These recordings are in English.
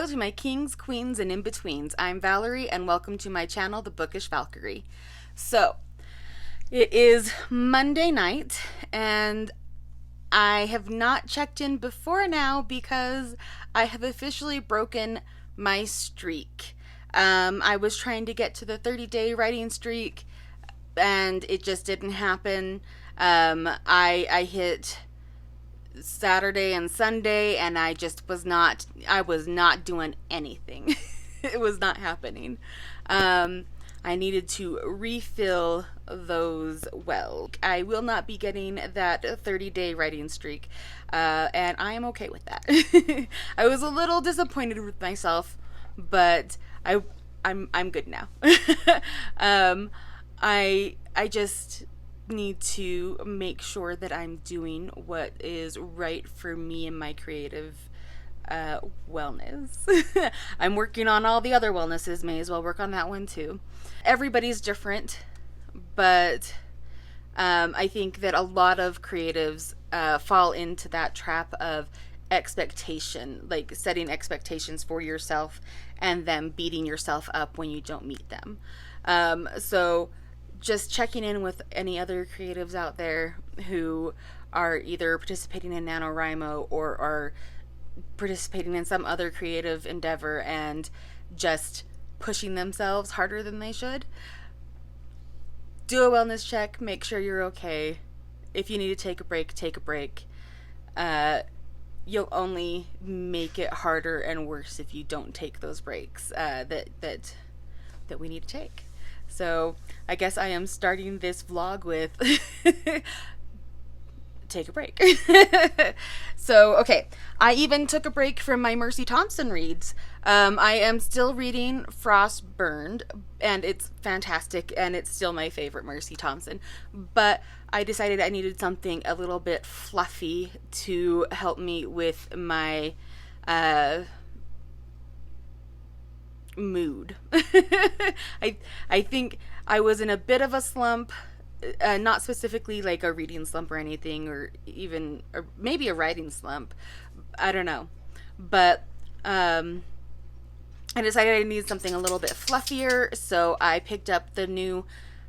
Hello to my kings, queens, and in-betweens. I'm Valerie, and welcome to my channel, The Bookish Valkyrie. So, it is Monday night, and I have not checked in before now because I have officially broken my streak. I was trying to get to the 30-day writing streak, and it just didn't happen. I hit Saturday and Sunday, and I was not doing anything. It was not happening. I needed to refill those wells. I will not be getting that 30-day writing streak, and I am okay with that. I was a little disappointed with myself, but I'm good now. I just need to make sure that I'm doing what is right for me and my creative wellness. I'm working on all the other wellnesses, may as well work on that one too. Everybody's different, but I think that a lot of creatives fall into that trap of expectation, like setting expectations for yourself and then beating yourself up when you don't meet them. So just checking in with any other creatives out there who are either participating in NaNoWriMo or are participating in some other creative endeavor and just pushing themselves harder than they should. Do a wellness check, make sure you're okay. If you need to take a break, take a break. You'll only make it harder and worse if you don't take those breaks that we need to take. So I guess I am starting this vlog with take a break. So, okay. I even took a break from my Mercy Thompson reads. I am still reading Frostburned, and it's fantastic, and it's still my favorite Mercy Thompson. But I decided I needed something a little bit fluffy to help me with my mood. I think I was in a bit of a slump, not specifically like a reading slump or anything, or maybe a writing slump. I don't know, but I decided I needed something a little bit fluffier, so I picked up the new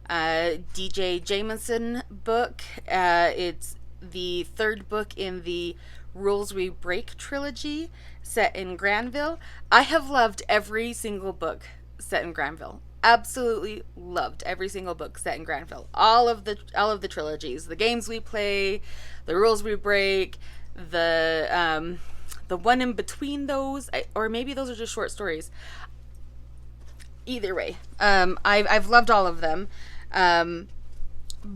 DJ Jameson book. It's the third book in the Rules We Break trilogy, set in Granville. I have loved every single book set in Granville. Absolutely loved every single book set in Granville. All of the trilogies, the games we play, the rules we break, the one in between those, or maybe those are just short stories. Either way, I've loved all of them,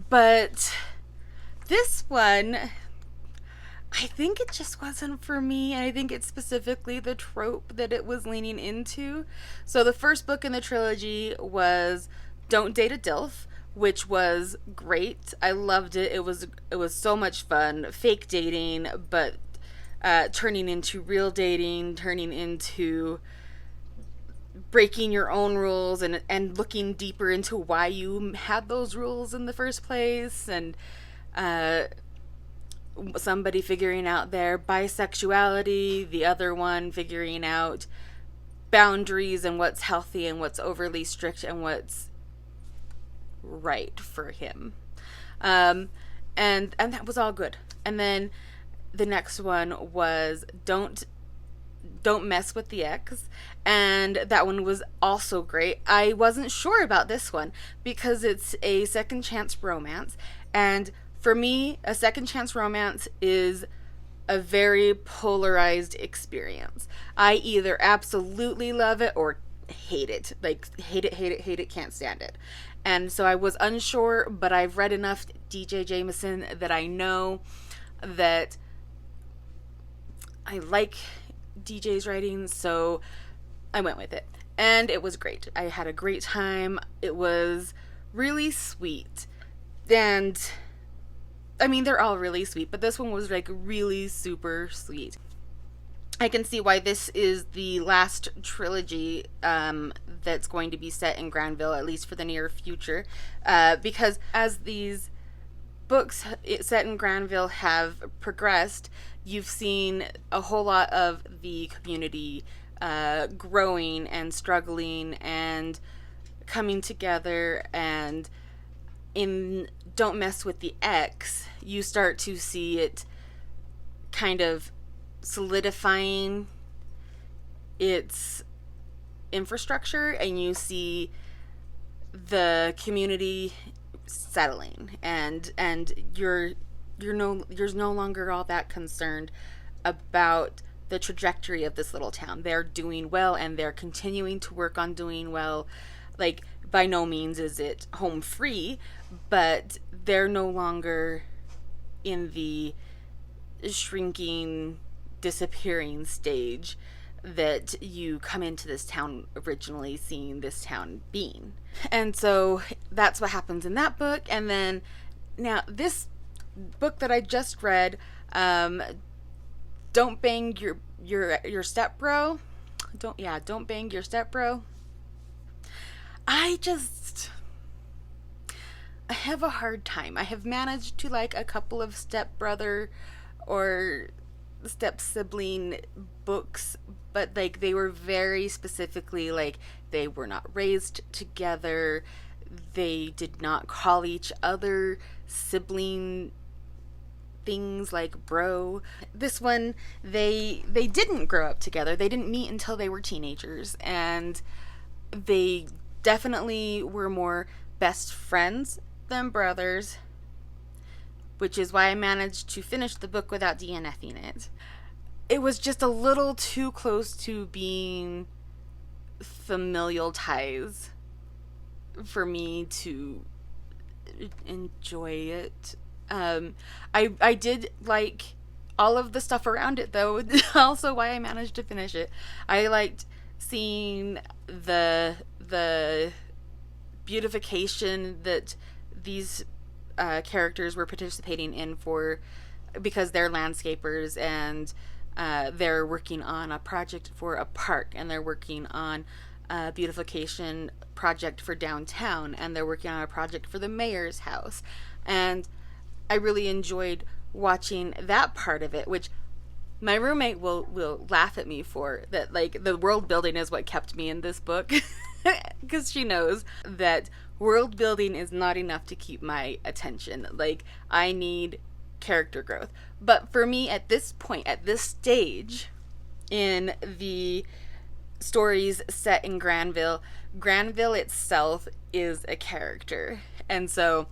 but this one, I think it just wasn't for me, and I think it's specifically the trope that it was leaning into. So the first book in the trilogy was Don't Date a Dilf, which was great. I loved it. It was so much fun. Fake dating, but turning into real dating, turning into breaking your own rules and looking deeper into why you had those rules in the first place, and somebody figuring out their bisexuality, the other one figuring out boundaries and what's healthy and what's overly strict and what's right for him. And that was all good. And then the next one was Don't Mess with the Ex, and that one was also great. I wasn't sure about this one because it's a second chance romance, and for me, a second chance romance is a very polarized experience. I either absolutely love it or hate it. Like, hate it, can't stand it. And so I was unsure, but I've read enough DJ Jameson that I know that I like DJ's writing, so I went with it. And it was great. I had a great time. It was really sweet. And I mean, they're all really sweet, but this one was like really super sweet. I can see why this is the last trilogy that's going to be set in Granville, at least for the near future, because as these books set in Granville have progressed, you've seen a whole lot of the community growing and struggling and coming together. And in Don't Mess with the X, you start to see it kind of solidifying its infrastructure, and you see the community settling, and you're no longer all that concerned about the trajectory of this little town. They're doing well, and they're continuing to work on doing well. Like, by no means is it home free, but they're no longer in the shrinking, disappearing stage that you come into this town originally seeing this town being. And so that's what happens in that book. And then now this book that I just read, Don't Bang Your Stepbro. Don't Bang Your Stepbro. I have a hard time. I have managed to like a couple of stepbrother or step sibling books, but like they were very specifically like they were not raised together. They did not call each other sibling things like bro. This one, they didn't grow up together. They didn't meet until they were teenagers, and they definitely were more best friends than brothers, which is why I managed to finish the book without DNFing it. It was just a little too close to being familial ties for me to enjoy it. I did like all of the stuff around it, though. Also why I managed to finish it. I liked seeing the beautification that these characters were participating in because they're landscapers, and they're working on a project for a park, and they're working on a beautification project for downtown, and they're working on a project for the mayor's house. And I really enjoyed watching that part of it, which my roommate will laugh at me for, that like the world building is what kept me in this book, because she knows that world building is not enough to keep my attention. Like, I need character growth. But for me, at this point, at this stage in the stories set in Granville itself is a character. And so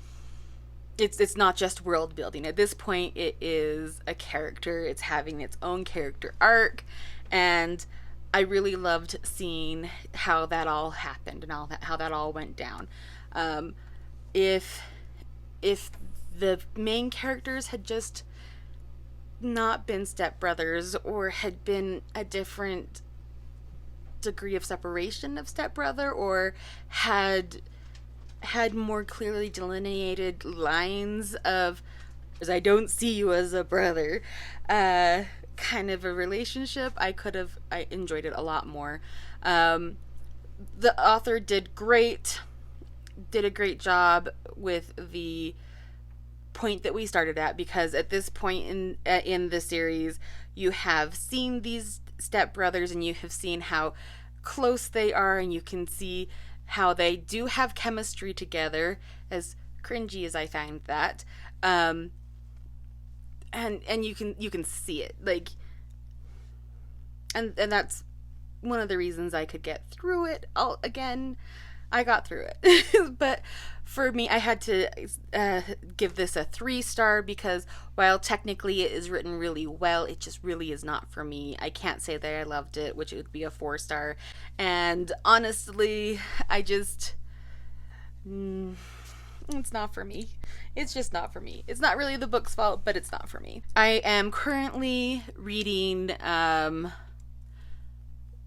it's not just world building. At this point, it is a character. It's having its own character arc, and I really loved seeing how that all happened and how that all went down. If the main characters had just not been stepbrothers, or had been a different degree of separation of stepbrother, or had more clearly delineated lines of, as I don't see you as a brother, kind of a relationship, I enjoyed it a lot more. The author did a great job with the point that we started at, because at this point in the series, you have seen these stepbrothers, and you have seen how close they are, and you can see how they do have chemistry together, as cringy as I find that. And you can see it, like, and that's one of the reasons I could get through it. I got through it. But for me, I had to give this a 3-star, because while technically it is written really well, it just really is not for me. I can't say that I loved it, which would be a 4-star. And honestly, it's not for me. It's just not for me. It's not really the book's fault, but it's not for me. I am currently reading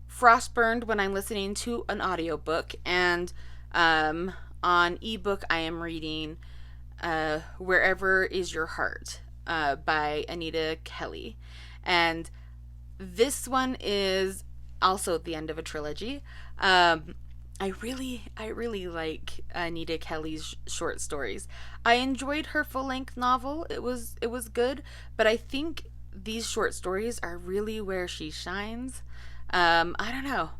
Frostburned when I'm listening to an audiobook, and on ebook I am reading Wherever Is Your Heart by Anita Kelly. And this one is also the end of a trilogy. I really like Anita Kelly's short stories. I enjoyed her full-length novel. It was good, but I think these short stories are really where she shines. I don't know.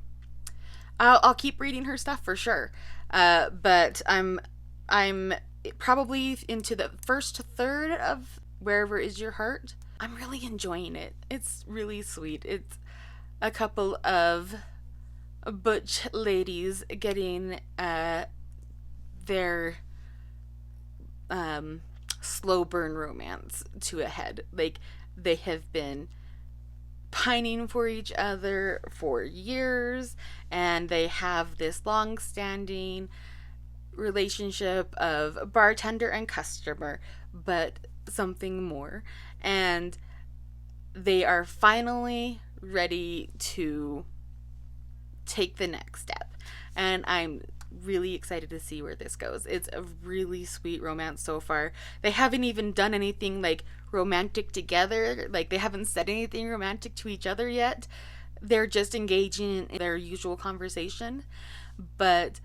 I'll keep reading her stuff for sure. But I'm probably into the first third of Wherever Is Your Heart. I'm really enjoying it. It's really sweet. It's a couple of butch ladies getting their slow burn romance to a head. Like, they have been pining for each other for years, and they have this long-standing relationship of bartender and customer, but something more. And they are finally ready to take the next step. And I'm really excited to see where this goes. It's a really sweet romance so far. They haven't even done anything like romantic together. Like, they haven't said anything romantic to each other yet. They're just engaging in their usual conversation. But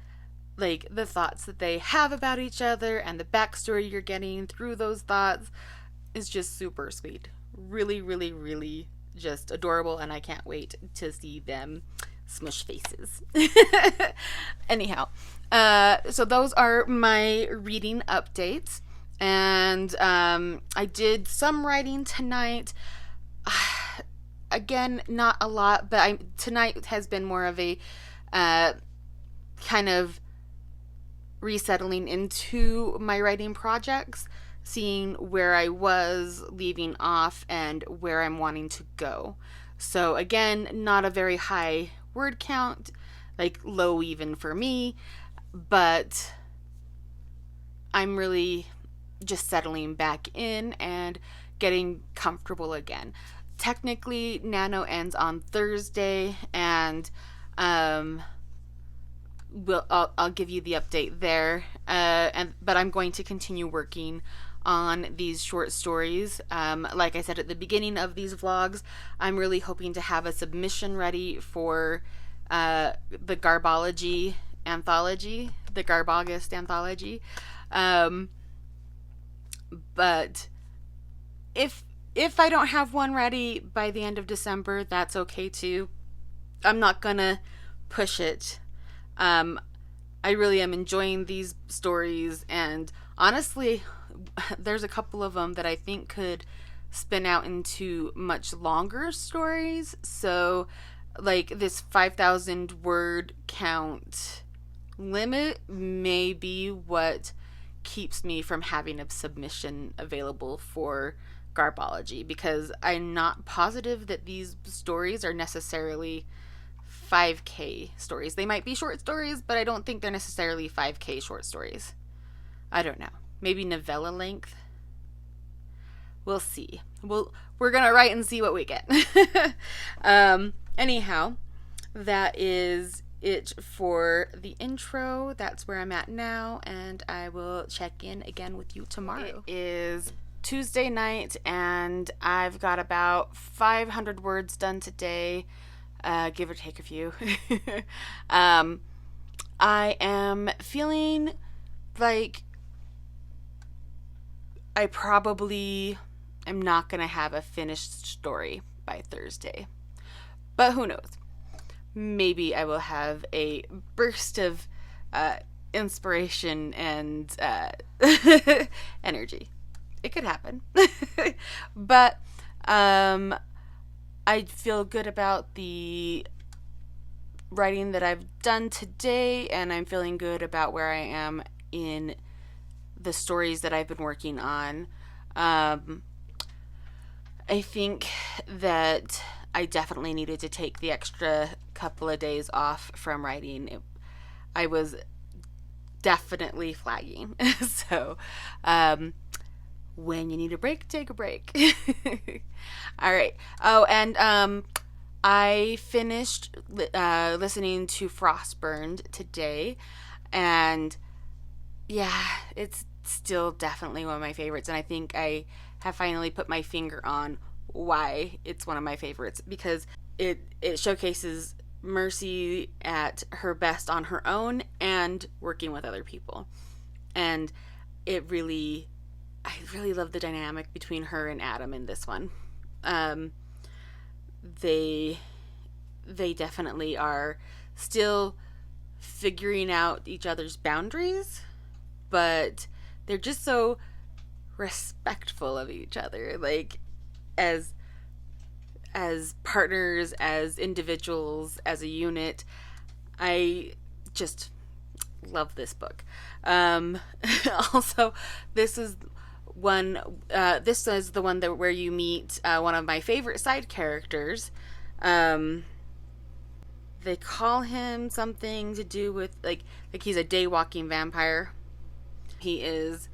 like, the thoughts that they have about each other and the backstory you're getting through those thoughts is just super sweet. Really, really, really just adorable, and I can't wait to see them smush faces. Anyhow, so those are my reading updates, and I did some writing tonight. Again, not a lot, but tonight has been more of a kind of resettling into my writing projects, seeing where I was leaving off and where I'm wanting to go. So again, not a very high word count, like low even for me, but I'm really just settling back in and getting comfortable again. Technically, Nano ends on Thursday, and I'll give you the update there. But I'm going to continue working on these short stories. Like I said at the beginning of these vlogs, I'm really hoping to have a submission ready for the Garbology anthology, the Garbogust anthology. But if I don't have one ready by the end of December, that's okay too. I'm not gonna push it. I really am enjoying these stories, and honestly, there's a couple of them that I think could spin out into much longer stories. So, like, this 5,000 word count limit may be what keeps me from having a submission available for Garbology, because I'm not positive that these stories are necessarily 5K stories. They might be short stories, but I don't think they're necessarily 5K short stories. I don't know. Maybe novella length. We'll see. We're gonna write and see what we get. Anyhow, that is it for the intro. That's where I'm at now, and I will check in again with you tomorrow. It is Tuesday night, and I've got about 500 words done today, give or take a few. I am feeling like I probably am not going to have a finished story by Thursday. But who knows? Maybe I will have a burst of inspiration and energy. It could happen. But I feel good about the writing that I've done today, and I'm feeling good about where I am in the stories that I've been working on. I think that I definitely needed to take the extra couple of days off from writing. I was definitely flagging. So, when you need a break, take a break. All right. Oh, and I finished listening to Frostburned today, and yeah, it's still definitely one of my favorites, and I think I have finally put my finger on why it's one of my favorites, because it showcases Mercy at her best on her own and working with other people. And I really love the dynamic between her and Adam in this one. They they definitely are still figuring out each other's boundaries, but they're just so respectful of each other, like as partners, as individuals, as a unit. I just love this book. Also, this is the one where you meet one of my favorite side characters. They call him something to do with like he's a day walking vampire. He is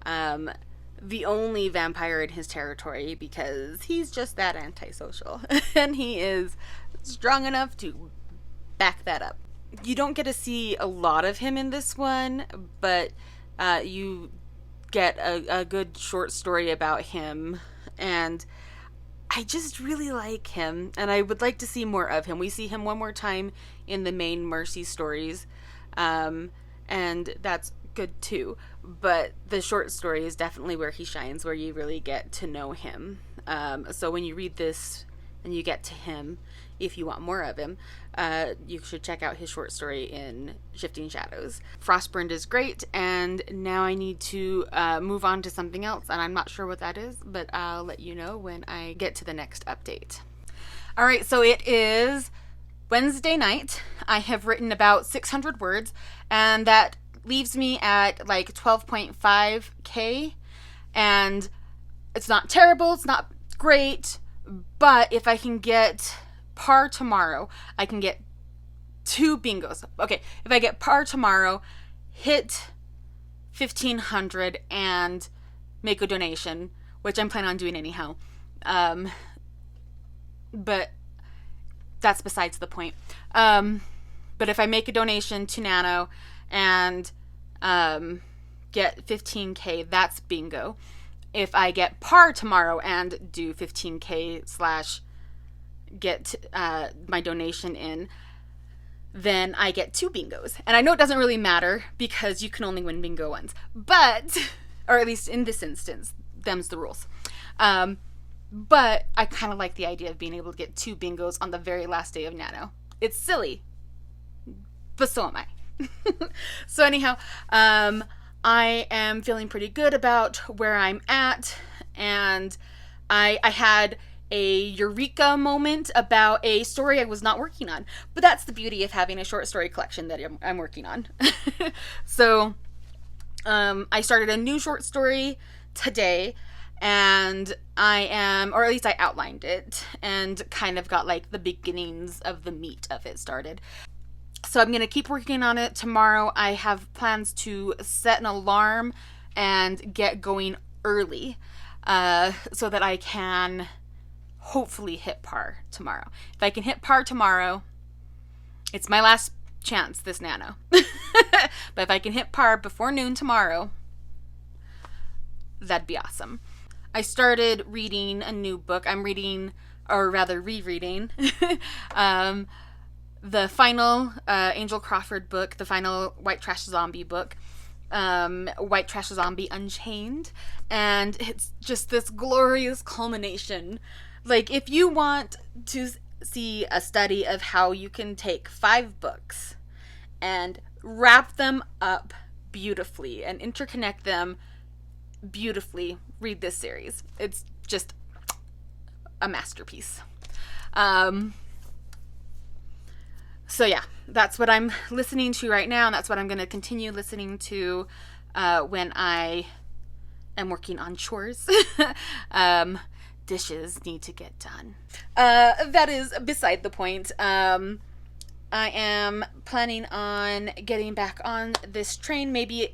the only vampire in his territory because he's just that antisocial. And he is strong enough to back that up. You don't get to see a lot of him in this one, but you get a good short story about him, and I just really like him, and I would like to see more of him. We see him one more time in the main Mercy stories, and that's good too. But the short story is definitely where he shines, where you really get to know him. So when you read this and you get to him, if you want more of him, you should check out his short story in Shifting Shadows. Frostburned is great, and now I need to move on to something else, and I'm not sure what that is, but I'll let you know when I get to the next update. All right, so it is Wednesday night. I have written about 600 words, and that leaves me at like 12.5K, and it's not terrible, it's not great, but if I can get par tomorrow, I can get 2 bingos. Okay, if I get par tomorrow, hit 1,500 and make a donation, which I'm planning on doing anyhow. But that's besides the point. But if I make a donation to Nano and get 15K, that's bingo. If I get par tomorrow and do 15K / get my donation in, then I get 2 bingos. And I know it doesn't really matter because you can only win bingo once. But, or at least in this instance, them's the rules. But I kind of like the idea of being able to get 2 bingos on the very last day of Nano. It's silly, but so am I. So anyhow, I am feeling pretty good about where I'm at, and I had a eureka moment about a story I was not working on. But that's the beauty of having a short story collection that I'm working on. So I started a new short story today, and I am, or at least I outlined it and kind of got like the beginnings of the meat of it started. So I'm going to keep working on it tomorrow. I have plans to set an alarm and get going early so that I can hopefully hit par tomorrow. If I can hit par tomorrow, it's my last chance this Nano. But if I can hit par before noon tomorrow, that'd be awesome. I started reading a new book. I'm reading, or rather rereading, the final Angel Crawford book, the final White Trash Zombie book, White Trash Zombie Unchained, and it's just this glorious culmination. Like, if you want to see a study of how you can take 5 books and wrap them up beautifully and interconnect them beautifully, read this series. It's just a masterpiece. So yeah, that's what I'm listening to right now, and that's what I'm going to continue listening to when I am working on chores. Dishes need to get done. That is beside the point. I am planning on getting back on this train, maybe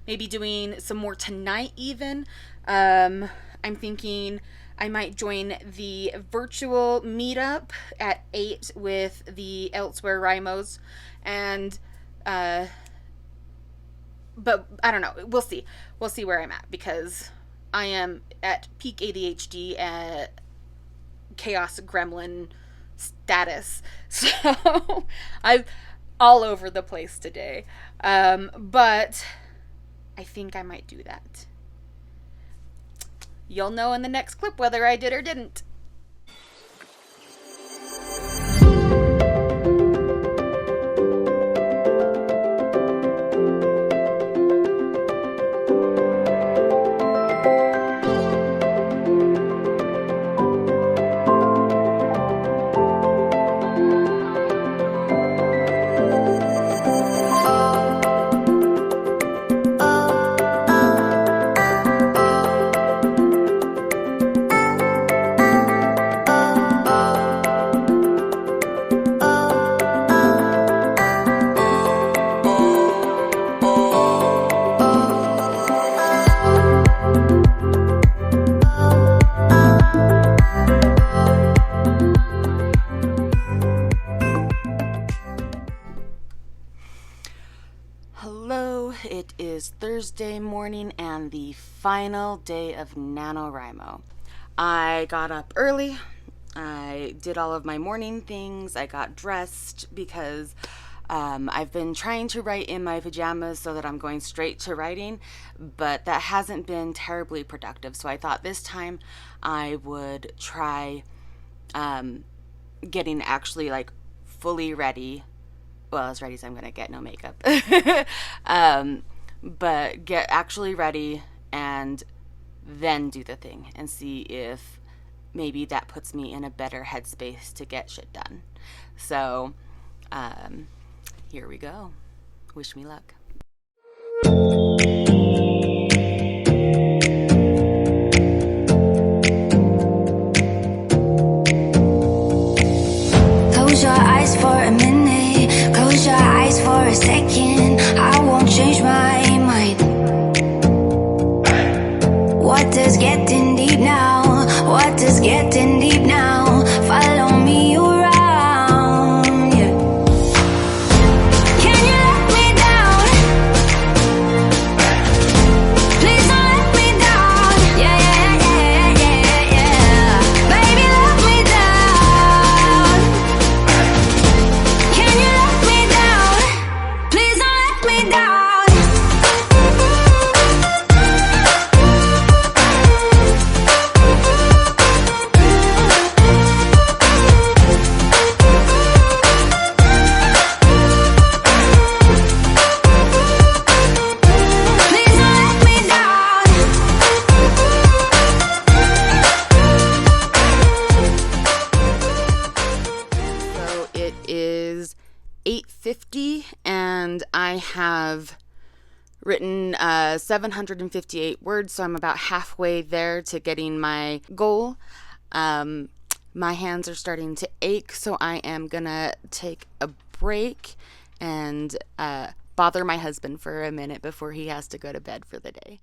doing some more tonight even. I'm thinking I might join the virtual meetup at 8 with the Elsewhere Rymos, and but I don't know. We'll see. We'll see where I'm at, because I am at peak ADHD at chaos gremlin status. So I'm all over the place today. But I think I might do that. You'll know in the next clip whether I did or didn't. Thursday morning and the final day of NaNoWriMo. I got up early. I did all of my morning things. I got dressed because I've been trying to write in my pajamas so that I'm going straight to writing, but that hasn't been terribly productive. So I thought this time I would try getting actually like fully ready. Well, as ready as I'm going to get, no makeup. But get actually ready and then do the thing and see if maybe that puts me in a better headspace to get shit done. So, here we go. Wish me luck. Close your eyes for a minute. Close your eyes for a second. I won't change my mind. What does getting deep now? What does getting deep now? Follow me around, yeah. Can you let me down? Please don't let me down. Yeah, yeah, yeah, yeah, yeah. Baby, let me down. Can you let me down? Please don't let me down. Please don't let me down. So it is 8:50 and I have written 758 words, so I'm about halfway there to getting my goal. My hands are starting to ache, so I am gonna take a break and bother my husband for a minute before he has to go to bed for the day.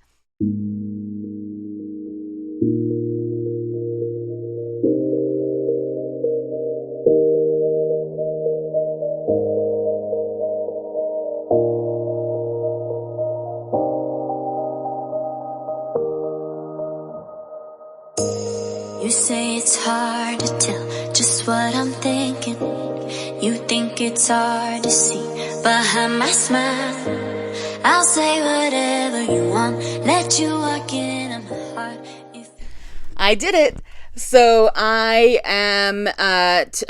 You say it's hard to tell just what I'm thinking. You think it's hard to see behind my smile. I'll say whatever you want, let you walk in my heart. I did it. So I am at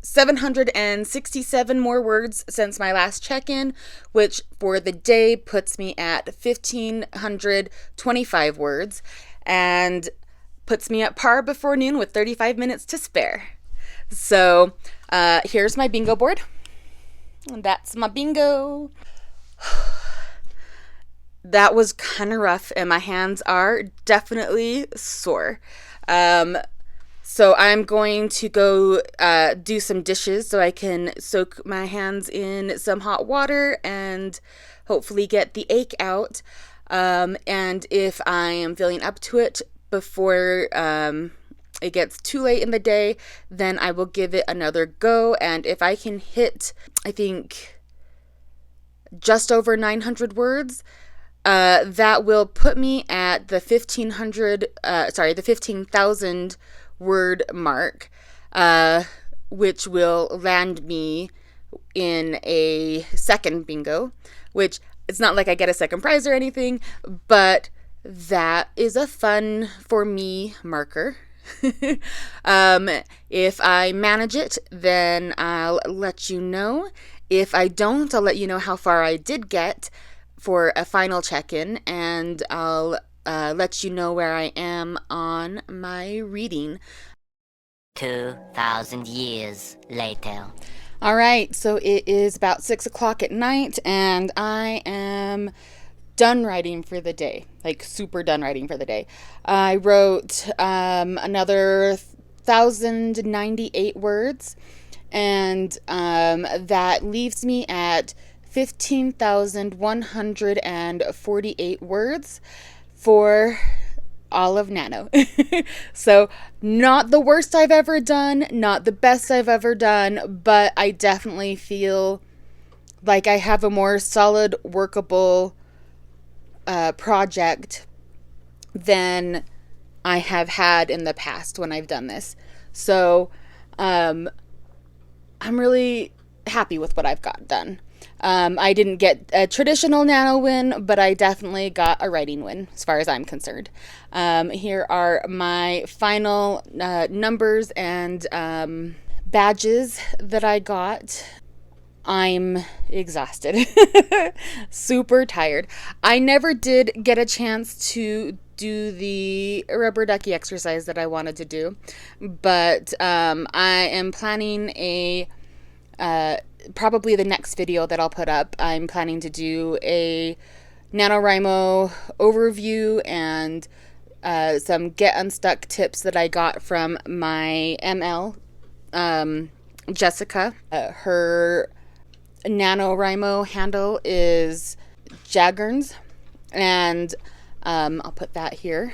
767 more words since my last check-in, which for the day puts me at 1,525 words and puts me at par before noon with 35 minutes to spare. So here's my bingo board. And that's my bingo. That was kind of rough and my hands are definitely sore. So I'm going to go do some dishes so I can soak my hands in some hot water and hopefully get the ache out. And if I am feeling up to it before it gets too late in the day, then I will give it another go. And if I can hit, I think, just over 900 words, that will put me at the 15,000 word mark, which will land me in a second bingo, which it's not like I get a second prize or anything, but that is a fun for me marker. If I manage it, then I'll let you know. If I don't, I'll let you know how far I did get for a final check-in, and I'll let you know where I am on my reading. 2,000 years later. All right, so it is about 6 o'clock at night, and I am done writing for the day, like super done writing for the day. I wrote another 1,098 words, and that leaves me at 15,148 words for all of Nano. So not the worst I've ever done, not the best I've ever done, but I definitely feel like I have a more solid, workable project than I have had in the past when I've done this. So I'm really happy with what I've got done. I didn't get a traditional nano win, but I definitely got a writing win as far as I'm concerned. Here are my final numbers and badges that I got. I'm exhausted. Super tired. I never did get a chance to do the rubber ducky exercise that I wanted to do, but I am planning probably the next video that I'll put up. I'm planning to do a NaNoWriMo overview and some get unstuck tips that I got from my ML, Jessica. Her NaNoWriMo handle is Jaggerns, and I'll put that here.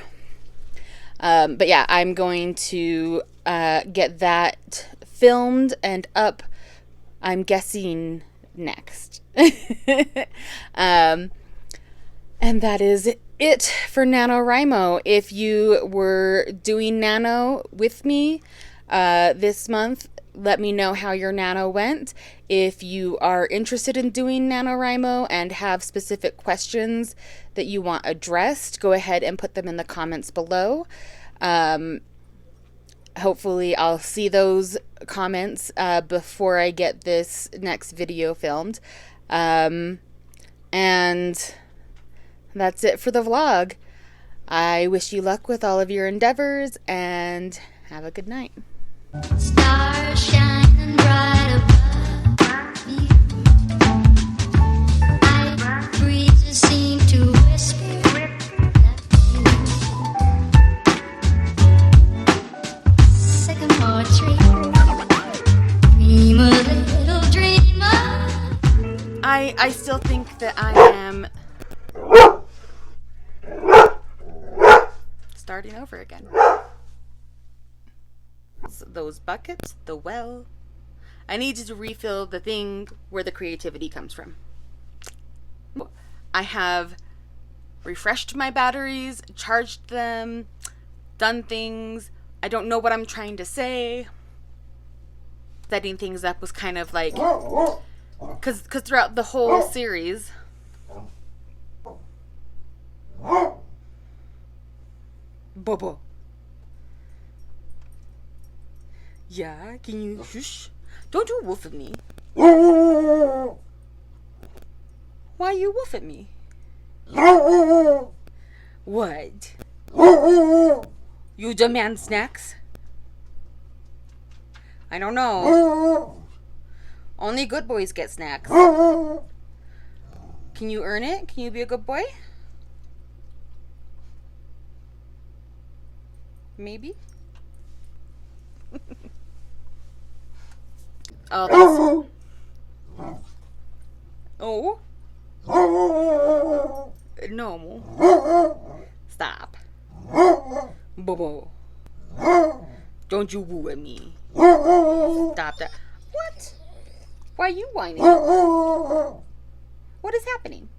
But yeah, I'm going to get that filmed and up, I'm guessing, next. And that is it for NaNoWriMo. If you were doing Nano with me this month, let me know how your Nano went. If you are interested in doing NaNoWriMo and have specific questions that you want addressed, go ahead and put them in the comments below. Hopefully I'll see those comments before I get this next video filmed. And that's it for the vlog. I wish you luck with all of your endeavors and have a good night. Stars shining bright above me. Night breezes seem to whisper that you. Sycamore tree, dream a little dreamer. I still think that I am starting over again. Those buckets, the well. I need to refill the thing where the creativity comes from. I have refreshed my batteries, charged them, done things. I don't know what I'm trying to say. Setting things up was kind of like, because throughout the whole series, Bobo. Yeah, can you shush? Don't you woof at me. Why you woof at me? What? You demand snacks? I don't know. Only good boys get snacks. Can you earn it? Can you be a good boy? Maybe? Oh, that's... Oh? No. Stop. Bobo. Don't you woo at me. Stop that. What? Why are you whining? What is happening?